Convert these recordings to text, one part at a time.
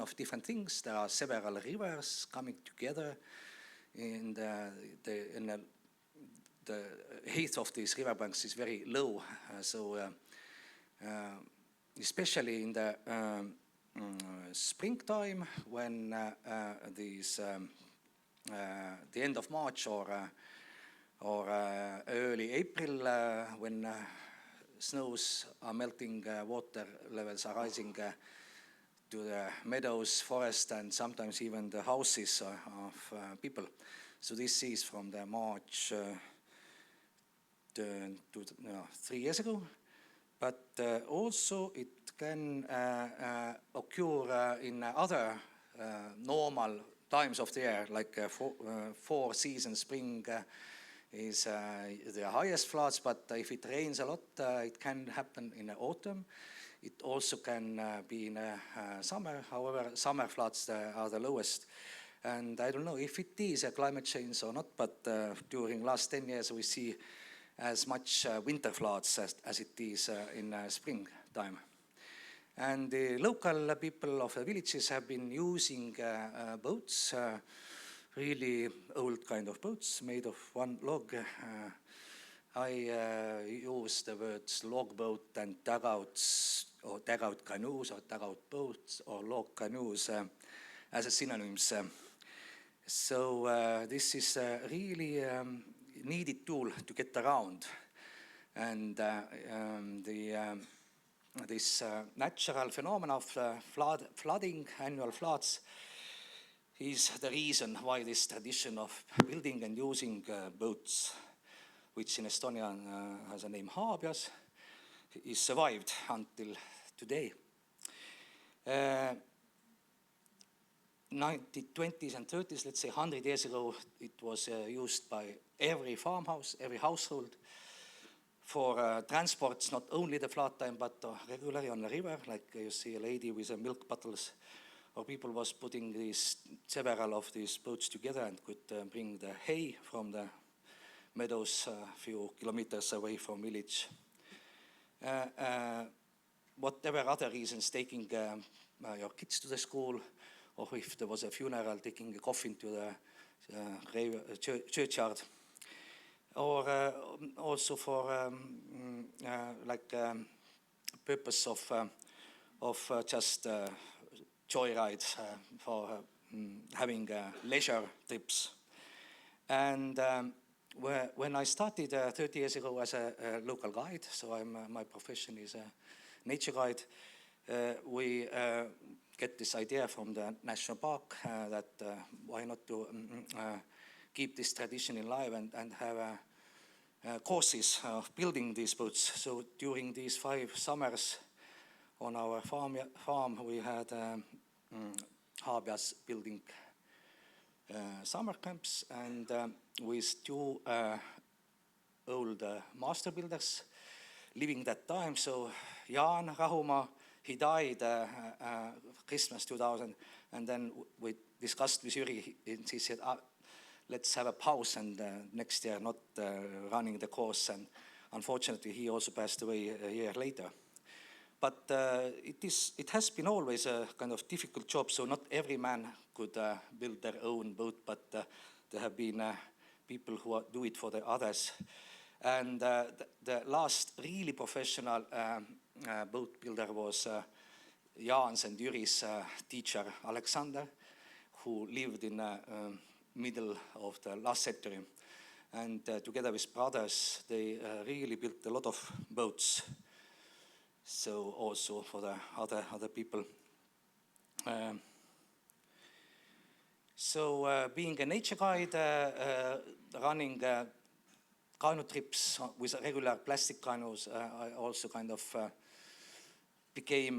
of different things. There are several rivers coming together, and the height of these riverbanks is very low. Especially in the springtime, when the end of March or early April, when snows are melting, water levels are rising to the meadows, forest, and sometimes even the houses of people. So this is from the March to 3 years ago. But also it can occur in other normal times of the year, like four seasons. Spring is the highest floods, but if it rains a lot, it can happen in the autumn. It also can be in summer. However, summer floods are the lowest. And I don't know if it is a climate change or not, but during last 10 years we see as much winter floods as it is in springtime. And the local people of the villages have been using boats, really old kind of boats made of one log. I use the words log boat and dugouts, or dugout canoes, or dugout boats, or log canoes as a synonyms. So this is a really needed tool to get around. And this natural phenomenon of flooding, annual floods, is the reason why this tradition of building and using boats, which in Estonian has a name Haabjas, is survived until today. 1920s and 30s, let's say 100 years ago, it was used by every farmhouse, every household for transports, not only the flood time, but regularly on the river, like you see a lady with milk bottles, or people was putting several of these boats together and could bring the hay from the meadows a few kilometers away from village. Whatever other reasons, taking your kids to the school, or if there was a funeral, taking a coffin to the churchyard, or also for purpose of just joyride, for having leisure trips. And when I started 30 years ago as a local guide, so my profession is a nature guide, we get this idea from the national park that why not to keep this tradition alive and have courses of building these boats. So during these 5 summers on our farm we had Haabjas building summer camps, and with 2 old master builders living that time. So Jaan Rahumaa, he died Christmas 2000, and then we discussed with Jüri, and he said, let's have a pause, and next year not running the course. And unfortunately, he also passed away a year later. But it has been always a kind of difficult job, so not every man could build their own boat, but there have been people who do it for the others. And the last really professional boat builder was Jaan's and Jüri's teacher, Alexander, who lived in the middle of the last century. And together with brothers, they really built a lot of boats. So also for the other people. Being a nature guide, running canoe trips with regular plastic canoes, I also kind of became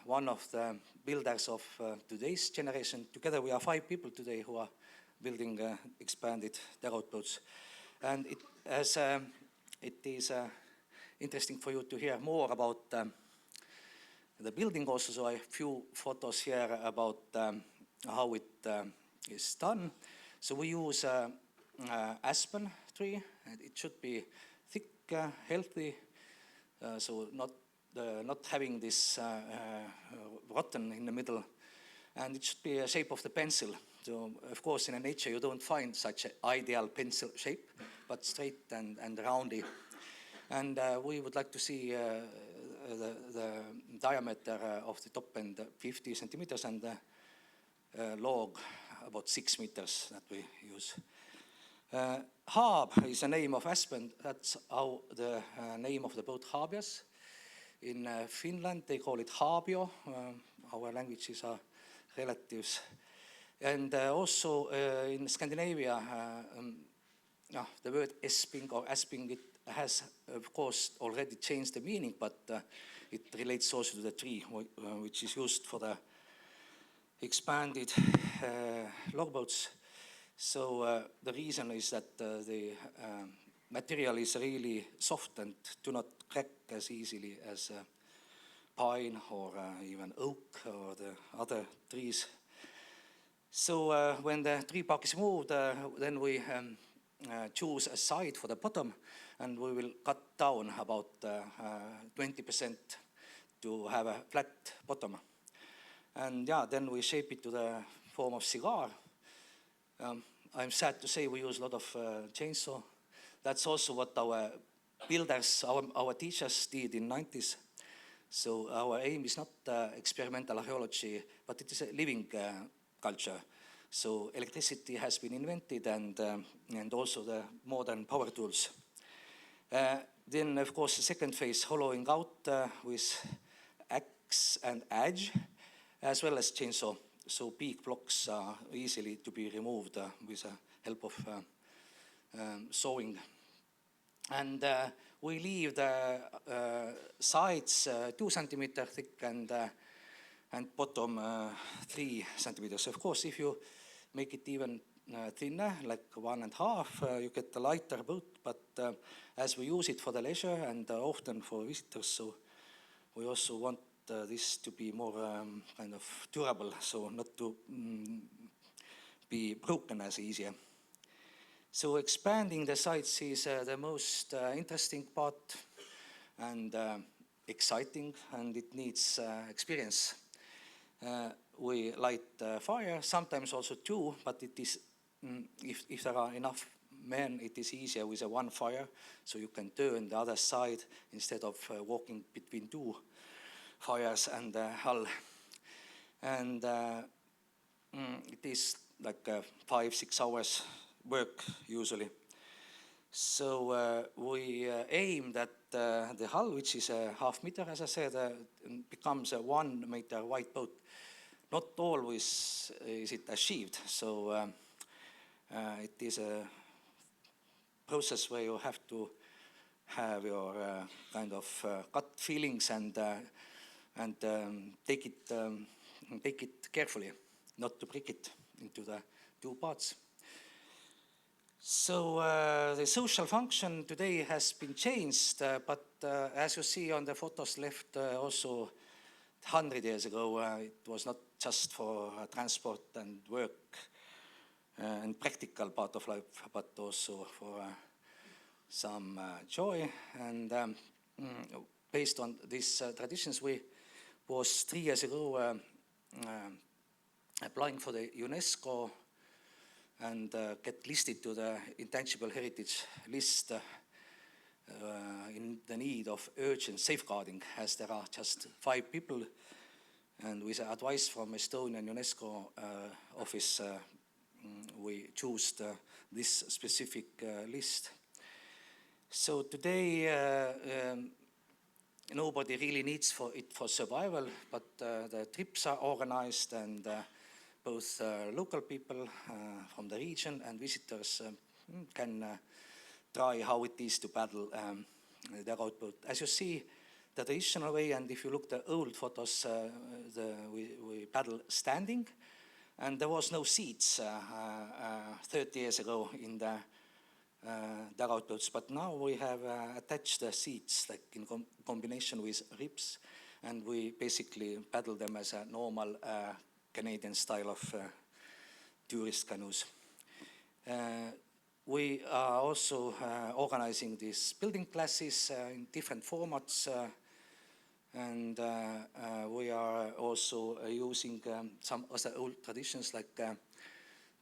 one of the builders of today's generation. Together we are 5 people today who are building expanded dugout boats. And it is interesting for you to hear more about the building also. So I have a few photos here about how it is done. So we use aspen tree, and it should be thick, healthy, so not having this rotten in the middle. and it should be a shape of the pencil. So, of course, in nature you don't find such an ideal pencil shape, but straight and roundy. And we would like to see the diameter of the top end 50 centimeters and the log about 6 meters that we use. Haab is a name of aspen. That's how the name of the boat Haabjas. In Finland they call it Haabjo. Our languages are relatives. And also in Scandinavia, the word esping or asping, it has of course already changed the meaning, but it relates also to the tree, which is used for the expanded logboats. So the reason is that the material is really soft and do not crack as easily as pine or even oak or the other trees. So when the tree bark is moved, then we choose a side for the bottom, and we will cut down about 20% to have a flat bottom. And yeah, then we shape it to the form of cigar. I'm sad to say we use a lot of chainsaw. That's also what our builders, our teachers did in 90s. So our aim is not experimental archaeology, but it is a living culture. So electricity has been invented and also the modern power tools. Then, of course, the second phase, hollowing out with axe and adze, as well as chainsaw. So big blocks are easily to be removed with the help of sawing. And we leave the sides 2 centimeters thick and bottom 3 centimeters. Of course, if you make it even thinner, like 1.5, you get a lighter boat. But as we use it for the leisure and often for visitors, so we also want this to be more kind of durable, so not to be broken as easier. So expanding the sites is the most interesting part and exciting, and it needs experience. We light fire, sometimes also 2, but it is if there are enough men, it is easier with a 1 fire, so you can turn the other side instead of walking between 2 fires and the hull. And it is like 5-6 hours work usually. So we aim that the hull, which is a half meter, as I said, becomes a 1 meter wide boat. Not always is it achieved, so it is a process where you have to have your kind of gut feelings and take it carefully, not to break it into the 2 parts. So the social function today has been changed, but as you see on the photos left, also 100 years ago, it was not just for transport and work and practical part of life, but also for some joy. And based on these traditions, we was 3 years ago applying for the UNESCO and get listed to the intangible heritage list in the need of urgent safeguarding, as there are just 5 people, and with advice from Estonian UNESCO office, we choose this specific list. So today nobody really needs for survival, but the trips are organized, and both local people from the region and visitors can try how it is to paddle the dugout boat. As you see, the traditional way, and if you look at the old photos, we paddle standing, and there was no seats 30 years ago in the dugout boats, but now we have attached the seats like in combination with ribs, and we basically paddle them as a normal Canadian style of tourist canoes. We are also organizing these building classes in different formats, And we are also using some other old traditions like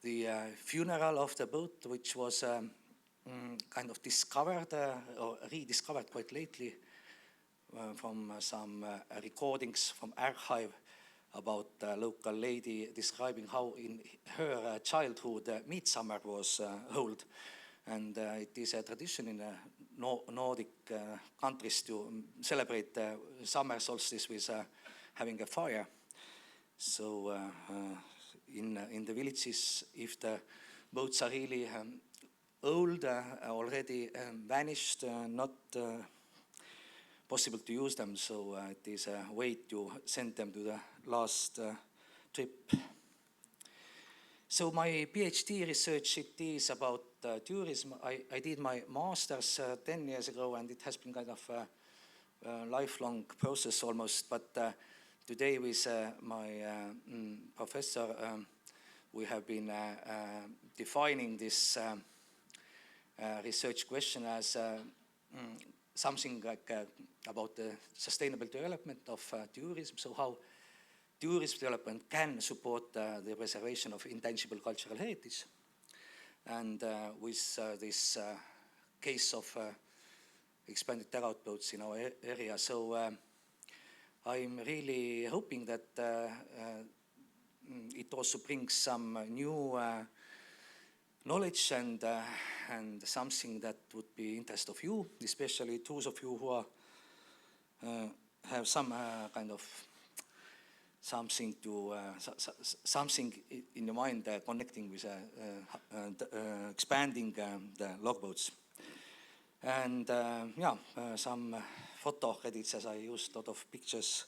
the funeral of the boat, which was kind of discovered or rediscovered quite lately from some recordings from archive about a local lady describing how in her childhood midsummer was held. And it is a tradition in Nordic countries to celebrate summer solstice with having a fire. So in the villages, if the boats are really old, already vanished, not possible to use them, so it is a way to send them to the last trip. So my PhD research, it is about tourism. I did my master's 10 years ago, and it has been kind of a lifelong process almost. But today with my professor, we have been defining this research question as something like about the sustainable development of tourism. So how tourism development can support the preservation of intangible cultural heritage. And with this case of expanded dugout boats in our area. So I'm really hoping that it also brings some new knowledge and something that would be interest of you, especially those of you who are, have some kind of something to something in your mind connecting with expanding the logboats. And yeah, some photo edits as I used a lot of pictures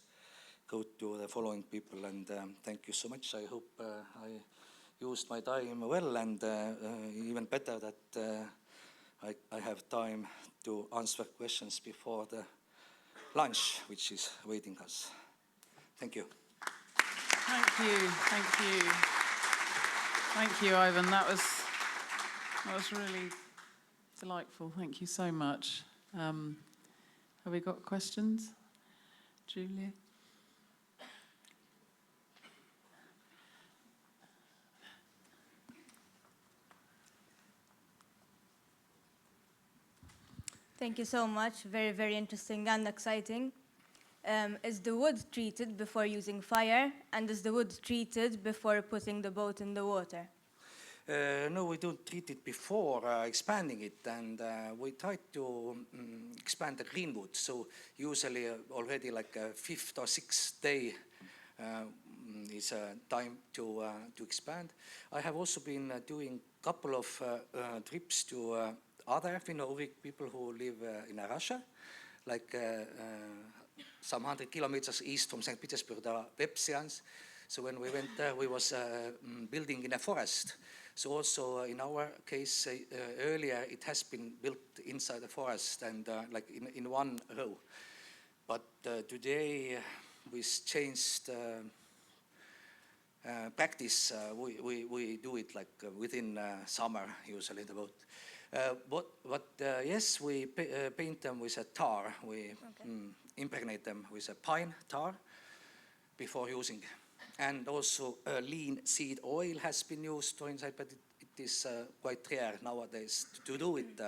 go to the following people, and thank you so much. I hope I used my time well, and even better that I have time to answer questions before the lunch, which is waiting us. Thank you. Thank you, thank you. Thank you, Ivan. That was really delightful. Thank you so much. Have we got questions? Julia? Thank you so much. Very, very interesting and exciting. Is the wood treated before using fire, and is the wood treated before putting the boat in the water? No, we don't treat it before expanding it, and we try to expand the green wood. So usually already like a 5th or 6th day is time to expand. I have also been doing a couple of trips to other Finno-Ugric people who live in Russia, like some 100 kilometers east from St. Petersburg, the Vepsians. So when we went there, we was building in a forest. So also in our case, earlier it has been built inside the forest and like in one row. But today with changed practice, we do it like within summer, usually the boat. But yes, we paint them with a tar. We impregnate them with a pine tar before using. And also lean seed oil has been used for inside, but it is quite rare nowadays to do it.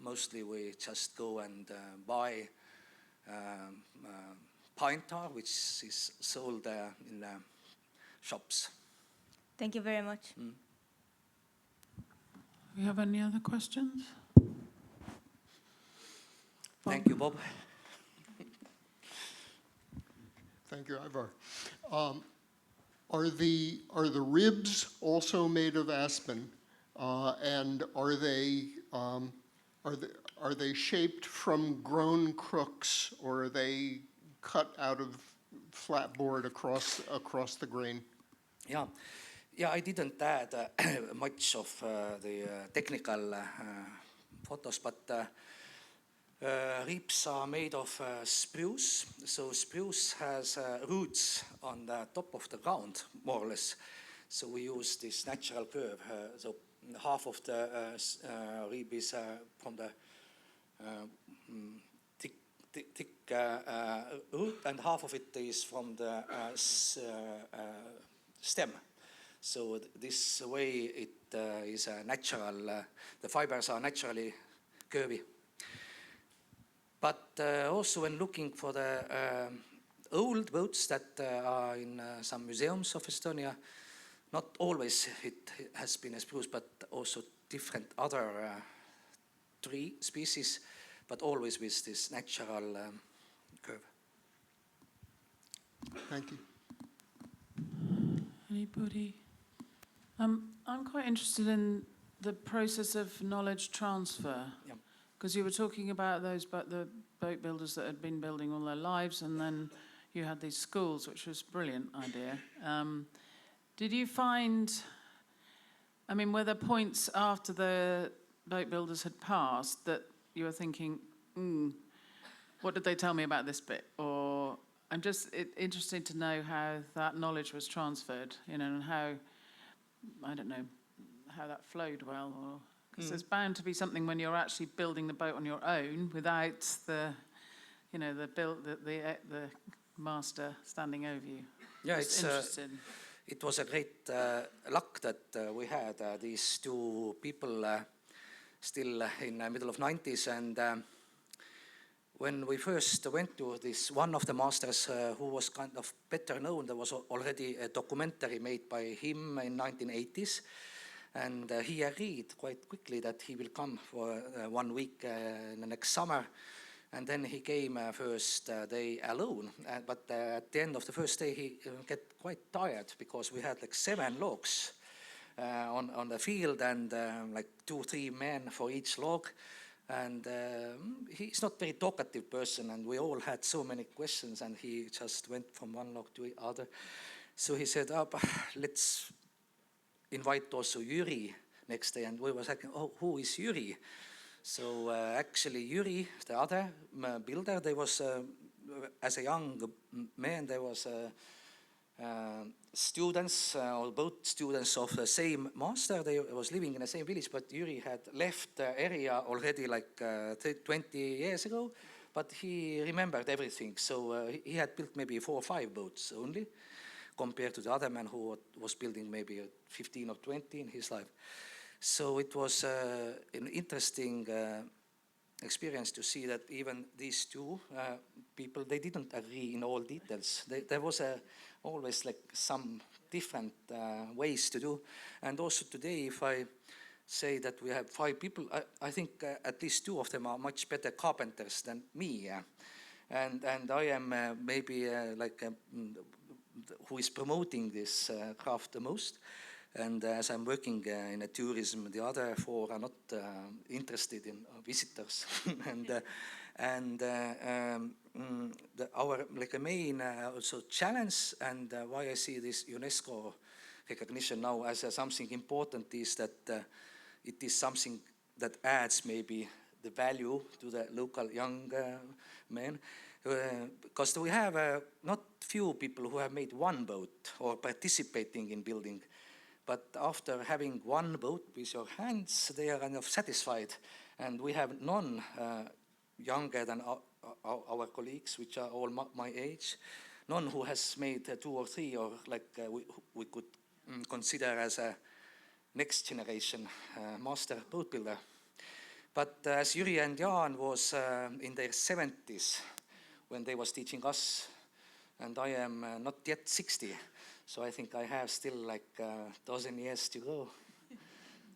Mostly we just go and buy pine tar, which is sold in shops. Thank you very much. Do we have any other questions? Thank you, Bob. Thank you, Aivar. Are the ribs also made of aspen, and are they shaped from grown crooks, or are they cut out of flat board across the grain? Yeah, I didn't add much of the technical photos, but ribs are made of spruce. So spruce has roots on the top of the ground, more or less. So we use this natural curve. So half of the rib is from the thick thick root, and half of it is from the stem. So this way it is a natural, the fibers are naturally curvy. But also when looking for the old boats that are in some museums of Estonia, not always it has been a spruce, but also different other tree species, but always with this natural curve. Thank you. Anybody? I'm quite interested in the process of knowledge transfer. Yeah. Because you were talking about the boat builders that had been building all their lives, and then you had these schools, which was a brilliant idea. Did you find, I mean, were there points after the boat builders had passed that you were thinking, what did they tell me about this bit? Or I'm just interested to know how that knowledge was transferred, you know, and how, I don't know, how that flowed well, or because there's bound to be something when you're actually building the boat on your own without the, you know, the master standing over you. Yeah, Just interested. it was a great luck that we had these two people still in the middle of 90s, and when we first went to this, one of the masters who was kind of better known, there was already a documentary made by him in 1980s. And he agreed quite quickly that he will come for 1 week in the next summer. And then he came first day alone. But at the end of the first day, he got quite tired because we had like 7 logs on the field, and like 2-3 men for each log. And he's not a very talkative person, and we all had so many questions, and he just went from one log to the other. So he said, let's invite also Yuri next day, and we were like, oh, who is Yuri? So actually Yuri, the other builder, there was, as a young man, there was students, or both students of the same master. They was living in the same village, but Yuri had left the area already like 20 years ago, but he remembered everything. So he had built maybe 4 or 5 boats only, compared to the other man who was building maybe 15 or 20 in his life. So it was an interesting experience to see that even these two people, they didn't agree in all details. There was always like some different ways to do. And also today, if I say that we have 5 people, I think at least 2 of them are much better carpenters than me. And I am maybe who is promoting this craft the most. And as I'm working in a tourism, the other 4 are not interested in visitors. Our like a main also challenge, and why I see this UNESCO recognition now as something important, is that it is something that adds maybe the value to the local young men. Because we have not few people who have made 1 boat or participating in building, but after having 1 boat with your hands, they are kind of satisfied. And we have none younger than our colleagues, which are all my age, none who has made 2 or 3, or like we could consider as a next generation master boat builder. But as Yuri and Jan was in their 70s, when they was teaching us, and I am not yet 60, so I think I have still like a dozen years to go.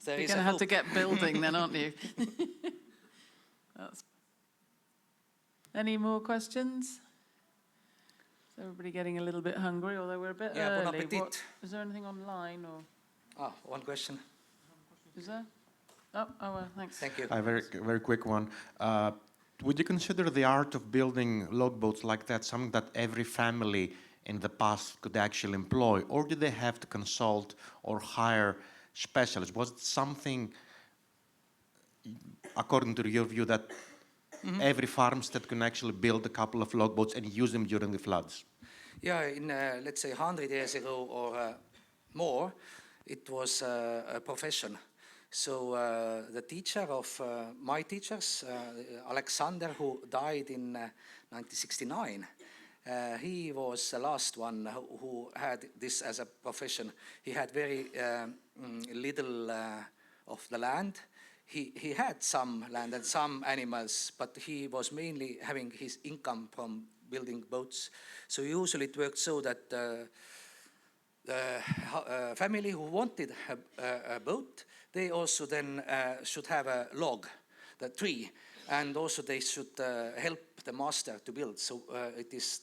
You're going to have to get building then, aren't you? Any more questions? Is everybody getting a little bit hungry, although we're a bit early? Bon appetit. Is there anything online? Or? One question. Is there? Oh, well, thanks. Thank you. A very quick one. Would you consider the art of building logboats like that something that every family in the past could actually employ, or did they have to consult or hire specialists? Was it something, according to your view, that every farmstead can actually build a couple of logboats and use them during the floods? Yeah, in let's say 100 years ago or more, it was a profession. So the teacher of my teachers, Alexander, who died in 1969, he was the last one who had this as a profession. He had very little of the land. He had some land and some animals, but he was mainly having his income from building boats. So usually it worked so that the family who wanted a boat, they also then should have a log, the tree, and also they should help the master to build. So it is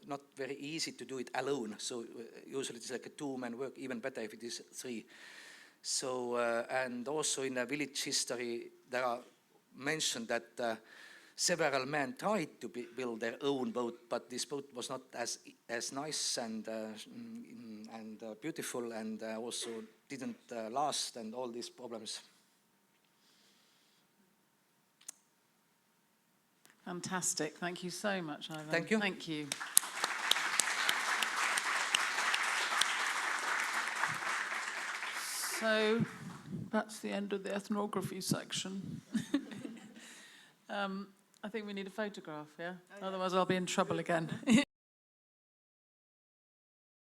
not very easy to do it alone. So usually it's like a two-man work, even better if it is three. So, and also in the village history, there are mentioned that several men tried to build their own boat, but this boat was not as nice and beautiful, and also didn't last, and all these problems. Fantastic. Thank you so much, Aivar. Thank you. Thank you. So that's the end of the ethnography section. I think we need a photograph, yeah? Otherwise I'll be in trouble again.